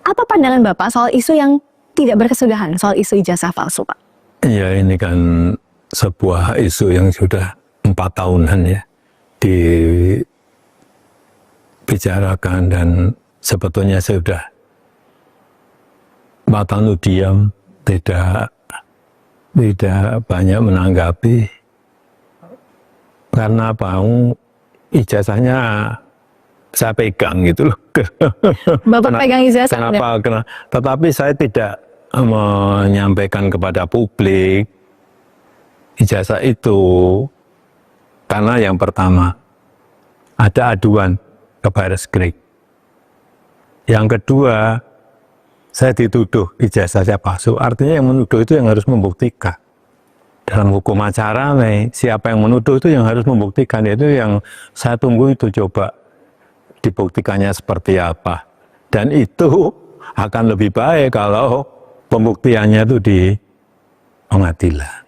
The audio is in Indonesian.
Apa pandangan Bapak soal isu yang tidak berkesudahan, soal isu ijazah palsu, Pak? Ya, ini kan sebuah isu yang sudah 4 tahunan ya dibicarakan, dan sebetulnya saya sudah 4 tahun itu diam, tidak banyak menanggapi. Karena apa? Ijazahnya saya pegang gitu loh. Bapak pegang ijazah. Kenapa? Tetapi saya tidak menyampaikan kepada publik ijazah itu karena yang pertama ada aduan ke Barreskrim. Yang kedua, saya dituduh ijazah saya palsu. Artinya yang menuduh itu yang harus membuktikan. Dalam hukum acara nih, siapa yang menuduh itu yang harus membuktikan. Itu yang saya tunggu, itu coba dibuktikannya seperti apa. Dan itu akan lebih baik kalau pembuktiannya itu di pengadilan.